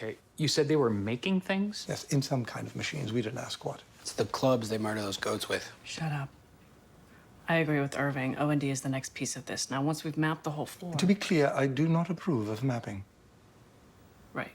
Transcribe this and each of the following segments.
Okay, you said they were making things? Yes, in some kind of machines. We didn't ask what. It's the clubs they murder those goats with. Shut up. I agree with Irving. O&D is the next piece of this. Now, once we've mapped the whole floor... To be clear, I do not approve of mapping. Right.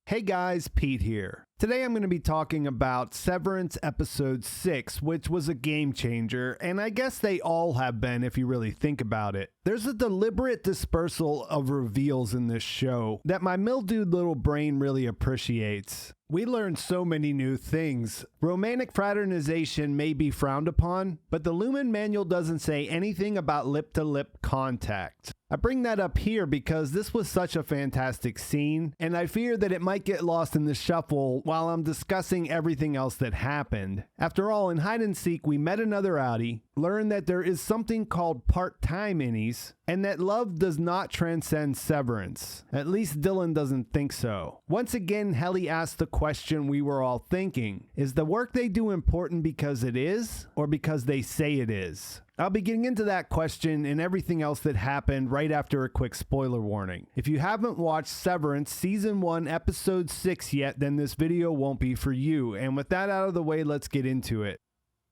Hey guys, Pete here. Today I'm going to be talking about Severance Episode 6, which was a game changer, and I guess they all have been if you really think about it. There's a deliberate dispersal of reveals in this show that my mildewed little brain really appreciates. We learned so many new things. Romantic fraternization may be frowned upon, but the Lumon manual doesn't say anything about lip-to-lip contact. I bring that up here because this was such a fantastic scene, and I fear that it might get lost in the shuffle while I'm discussing everything else that happened. After all, in hide and seek, we met another outie, learned that there is something called part-time innies, and that love does not transcend severance. At least Dylan doesn't think so. Once again, Helly asked the question we were all thinking. Is the work they do important because it is, or because they say it is? I'll be getting into that question and everything else that happened right after a quick spoiler warning. If you haven't watched Severance Season 1 Episode 6 yet, then this video won't be for you. And with that out of the way, let's get into it.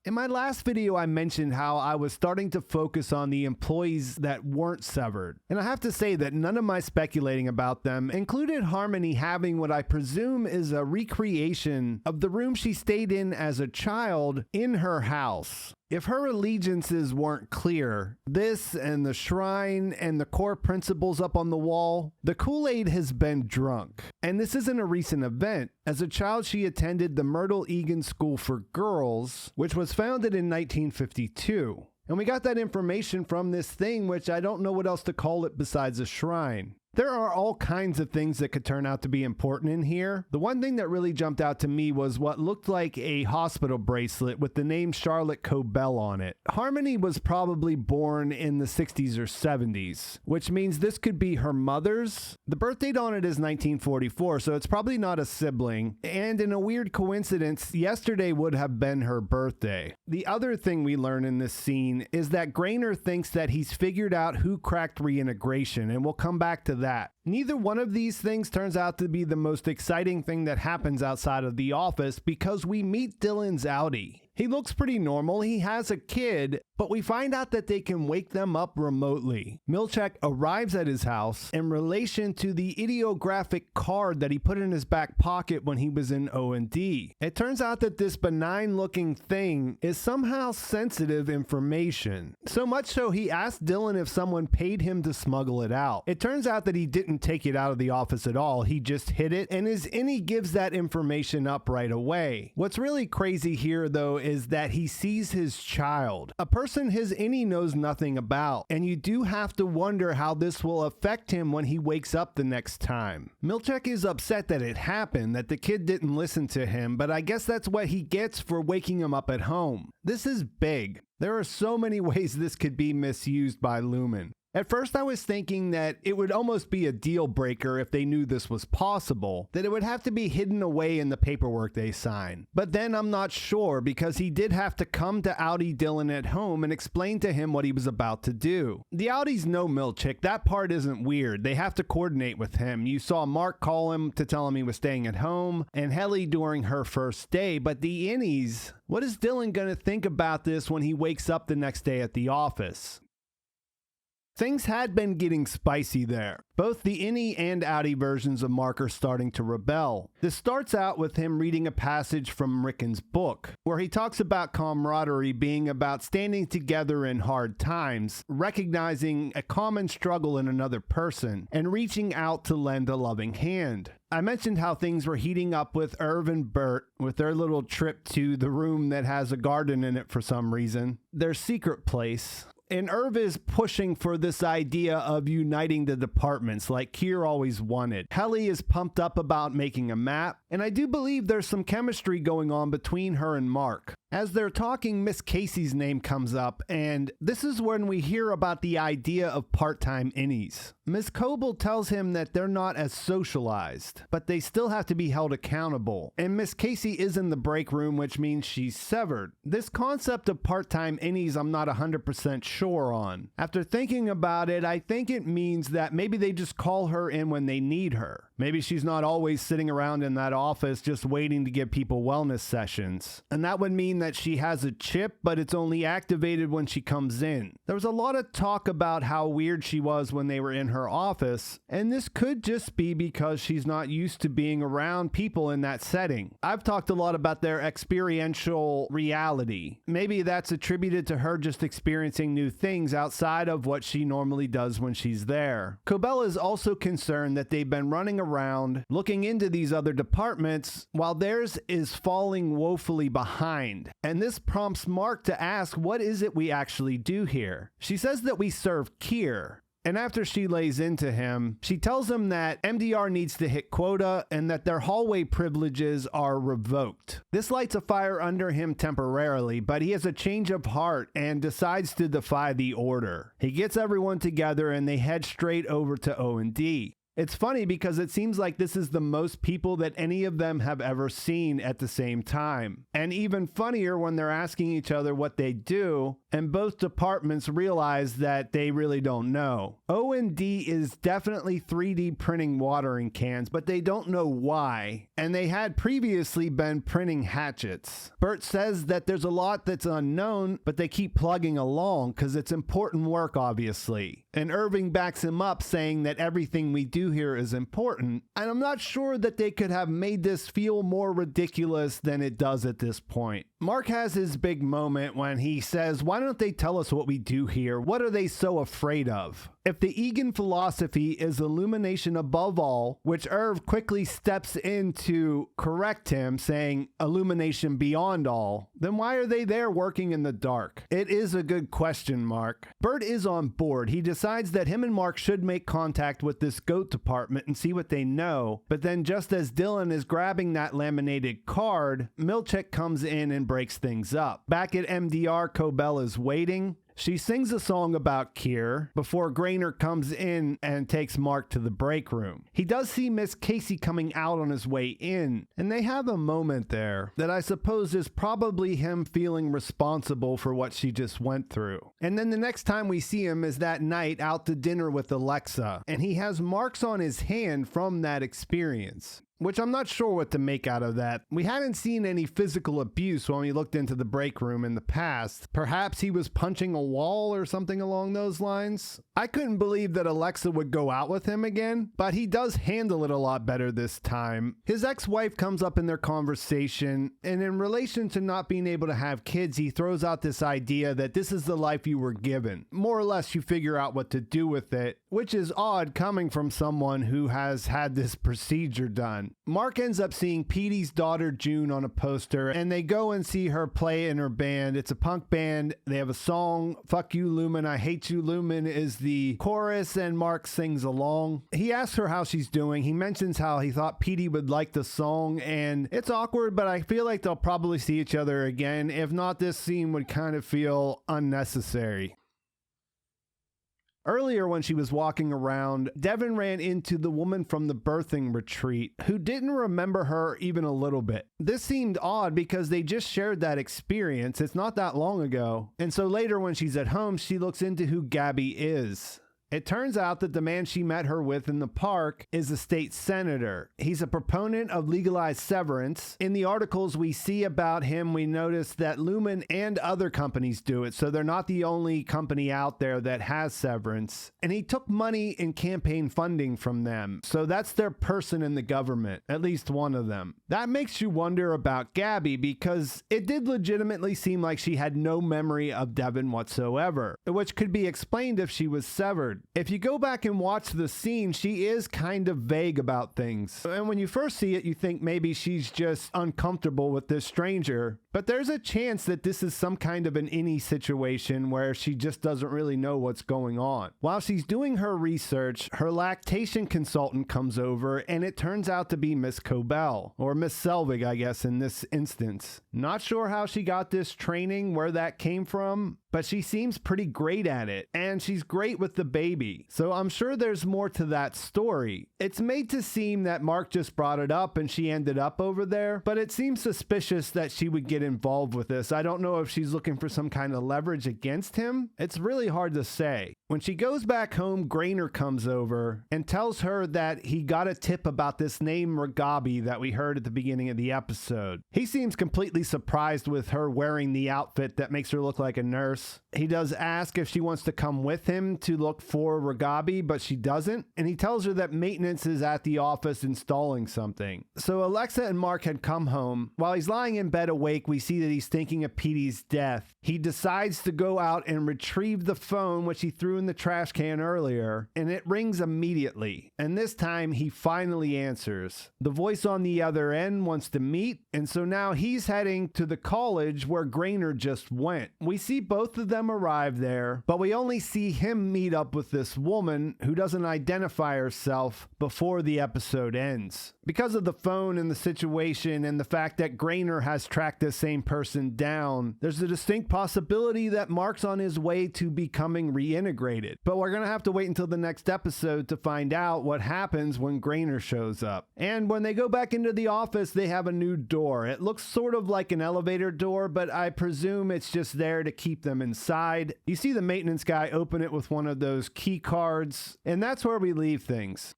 In my last video, I mentioned how I was starting to focus on the employees that weren't severed. And I have to say that none of my speculating about them included Harmony having what I presume is a recreation of the room she stayed in as a child in her house. If her allegiances weren't clear, this and the shrine and the core principles up on the wall, the Kool-Aid has been drunk. And this isn't a recent event. As a child, she attended the Myrtle Egan School for Girls, which was founded in 1952. And we got that information from this thing, which I don't know what else to call it besides a shrine. There are all kinds of things that could turn out to be important in here. The one thing that really jumped out to me was what looked like a hospital bracelet with the name Charlotte Cobel on it. Harmony was probably born in the 60s or 70s, which means this could be her mother's. The birth date on it is 1944, so it's probably not a sibling. And in a weird coincidence, yesterday would have been her birthday. The other thing we learn in this scene is that Grainer thinks that he's figured out who cracked reintegration, and we'll come back to that. Neither one of these things turns out to be the most exciting thing that happens outside of the office because we meet Dylan's outie. He looks pretty normal, he has a kid, but we find out that they can wake them up remotely. Milchek arrives at his house in relation to the ideographic card that he put in his back pocket when he was in O&D. It turns out that this benign looking thing is somehow sensitive information. So much so he asked Dylan if someone paid him to smuggle it out. It turns out that he didn't take it out of the office at all, he just hid it, and his innie gives that information up right away. What's really crazy here though is that he sees his child, a person his innie knows nothing about, and you do have to wonder how this will affect him when he wakes up the next time. Milchek is upset that it happened, that the kid didn't listen to him, but I guess that's what he gets for waking him up at home. This is big. There are so many ways this could be misused by Lumon. At first I was thinking that it would almost be a deal breaker if they knew this was possible, that it would have to be hidden away in the paperwork they sign. But then I'm not sure because he did have to come to outie Dylan at home and explain to him what he was about to do. The outies know Milchek, that part isn't weird, they have to coordinate with him. You saw Mark call him to tell him he was staying at home, and Helly during her first day, but the innies, what is Dylan gonna think about this when he wakes up the next day at the office? Things had been getting spicy there. Both the innie and outie versions of Mark are starting to rebel. This starts out with him reading a passage from Rickon's book, where he talks about camaraderie being about standing together in hard times, recognizing a common struggle in another person, and reaching out to lend a loving hand. I mentioned how things were heating up with Irv and Bert with their little trip to the room that has a garden in it for some reason, their secret place. And Irv is pushing for this idea of uniting the departments like Keir always wanted. Helly is pumped up about making a map, and I do believe there's some chemistry going on between her and Mark. As they're talking, Miss Casey's name comes up, and this is when we hear about the idea of part-time innies. Miss Cobel tells him that they're not as socialized, but they still have to be held accountable. And Miss Casey is in the break room, which means she's severed. This concept of part-time innies I'm not 100% sure on. After thinking about it, I think it means that maybe they just call her in when they need her. Maybe she's not always sitting around in that office just waiting to give people wellness sessions. And that would mean that she has a chip, but it's only activated when she comes in. There was a lot of talk about how weird she was when they were in her office, and this could just be because she's not used to being around people in that setting. I've talked a lot about their experiential reality. Maybe that's attributed to her just experiencing new things outside of what she normally does when she's there. Cobel is also concerned that they've been running around looking into these other departments while theirs is falling woefully behind. And this prompts Mark to ask, what is it we actually do here? She says that we serve Kier. And after she lays into him, she tells him that MDR needs to hit quota and that their hallway privileges are revoked. This lights a fire under him temporarily, but he has a change of heart and decides to defy the order. He gets everyone together and they head straight over to O&D. It's funny because it seems like this is the most people that any of them have ever seen at the same time. And even funnier when they're asking each other what they do, and both departments realize that they really don't know. O&D is definitely 3D printing watering cans, but they don't know why. And they had previously been printing hatchets. Bert says that there's a lot that's unknown, but they keep plugging along because it's important work, obviously. And Irving backs him up, saying that everything we do here is important, and I'm not sure that they could have made this feel more ridiculous than it does at this point. Mark has his big moment when he says, why don't they tell us what we do here? What are they so afraid of? If the Egan philosophy is illumination above all, which Irv quickly steps in to correct him, saying illumination beyond all, then why are they there working in the dark? It is a good question, Mark. Bert is on board. He decides that him and Mark should make contact with this goat department and see what they know, but then just as Dylan is grabbing that laminated card, Milchek comes in and breaks things up. Back at MDR, Cobel is waiting. She sings a song about Kier before Grainer comes in and takes Mark to the break room. He does see Miss Casey coming out on his way in, and they have a moment there that I suppose is probably him feeling responsible for what she just went through. And then the next time we see him is that night out to dinner with Alexa, and he has marks on his hand from that experience, which I'm not sure what to make out of that. We hadn't seen any physical abuse when we looked into the break room in the past. Perhaps he was punching a wall or something along those lines. I couldn't believe that Alexa would go out with him again, but he does handle it a lot better this time. His ex-wife comes up in their conversation, and in relation to not being able to have kids, he throws out this idea that this is the life you were given. More or less, you figure out what to do with it, which is odd coming from someone who has had this procedure done. Mark ends up seeing Petey's daughter June on a poster, and they go and see her play in her band. It's a punk band. They have a song, Fuck You Lumon, I Hate You Lumon is the chorus, and Mark sings along. He asks her how she's doing. He mentions how he thought Petey would like the song, and it's awkward, but I feel like they'll probably see each other again. If not, this scene would kind of feel unnecessary. Earlier when she was walking around, Devin ran into the woman from the birthing retreat who didn't remember her even a little bit. This seemed odd because they just shared that experience. It's not that long ago. And so later when she's at home, she looks into who Gabby is. It turns out that the man she met her with in the park is a state senator. He's a proponent of legalized severance. In the articles we see about him, we notice that Lumon and other companies do it, so they're not the only company out there that has severance. And he took money in campaign funding from them, so that's their person in the government, at least one of them. That makes you wonder about Gabby because it did legitimately seem like she had no memory of Devin whatsoever, which could be explained if she was severed. If you go back and watch the scene, she is kind of vague about things. And when you first see it, you think maybe she's just uncomfortable with this stranger. But there's a chance that this is some kind of an innie situation where she just doesn't really know what's going on. While she's doing her research, her lactation consultant comes over, and it turns out to be Miss Cobel, or Miss Selvig, I guess, in this instance. Not sure how she got this training, where that came from, but she seems pretty great at it, and she's great with the baby. So I'm sure there's more to that story. It's made to seem that Mark just brought it up and she ended up over there, but it seems suspicious that she would get involved with this. I don't know if she's looking for some kind of leverage against him. It's really hard to say. When she goes back home, Grainer comes over and tells her that he got a tip about this name Ragabi that we heard at the beginning of the episode. He seems completely surprised with her wearing the outfit that makes her look like a nurse. He does ask if she wants to come with him to look for Ragabi, but she doesn't, and he tells her that maintenance is at the office installing something. So Alexa and Mark had come home. While he's lying in bed awake, we see that he's thinking of Petey's death. He decides to go out and retrieve the phone, which he threw in the trash can earlier, and it rings immediately. And this time he finally answers. The voice on the other end wants to meet, and so now he's heading to the college where Grainer just went. We see both of them arrive there, but we only see him meet up with this woman who doesn't identify herself before the episode ends. Because of the phone and the situation and the fact that Grainer has tracked this same person down, there's a distinct possibility that Mark's on his way to becoming reintegrated. But we're going to have to wait until the next episode to find out what happens when Grainer shows up. And when they go back into the office, they have a new door. It looks sort of like an elevator door, but I presume it's just there to keep them inside. You see the maintenance guy open it with one of those key cards, and that's where we leave things.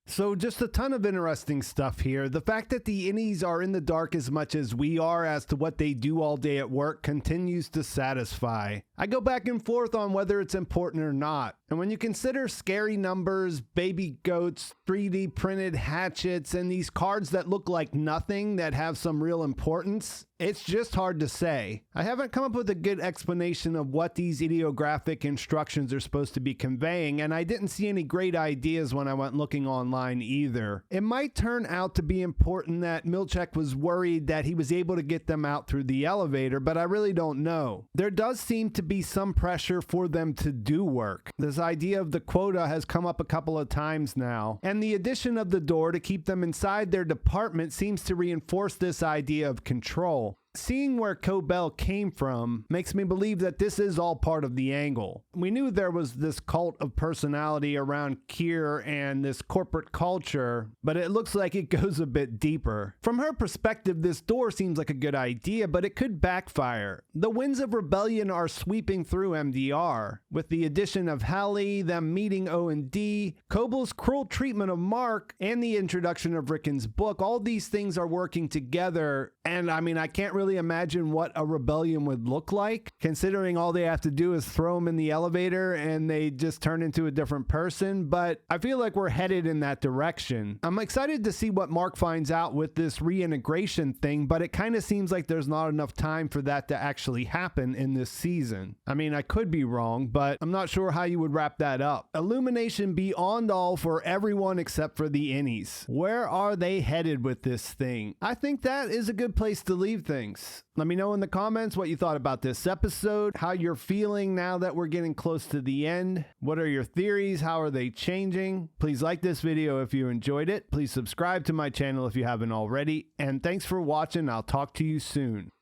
So just a ton of interesting stuff here. The fact that the innies are in the dark as much as we are as to what they do all day at work continues to satisfy. I go back and forth on whether it's important or not. And when you consider scary numbers, baby goats, 3D printed hatchets, and these cards that look like nothing that have some real importance, it's just hard to say. I haven't come up with a good explanation of what these ideographic instructions are supposed to be conveying, and I didn't see any great ideas when I went looking online either. It might turn out to be important that Milchek was worried that he was able to get them out through the elevator, but I really don't know. There does seem to be some pressure for them to do work. This idea of the quota has come up a couple of times now, and the addition of the door to keep them inside their department seems to reinforce this idea of control. Seeing where Cobel came from makes me believe that this is all part of the angle. We knew there was this cult of personality around Kier and this corporate culture, but it looks like it goes a bit deeper. From her perspective, this door seems like a good idea, but it could backfire. The winds of rebellion are sweeping through MDR. With the addition of Helly, them meeting O&D, Cobel's cruel treatment of Mark, and the introduction of Rickon's book, all these things are working together, and I can't really imagine what a rebellion would look like, considering all they have to do is throw them in the elevator and they just turn into a different person, but I feel like we're headed in that direction. I'm excited to see what Mark finds out with this reintegration thing, but it kind of seems like there's not enough time for that to actually happen in this season. I could be wrong, but I'm not sure how you would wrap that up. Illumination beyond all for everyone except for the innies. Where are they headed with this thing? I think that is a good place to leave things. Let me know in the comments what you thought about this episode, how you're feeling now that we're getting close to the end. What are your theories? How are they changing? Please like this video if you enjoyed it. Please subscribe to my channel if you haven't already. And thanks for watching. I'll talk to you soon.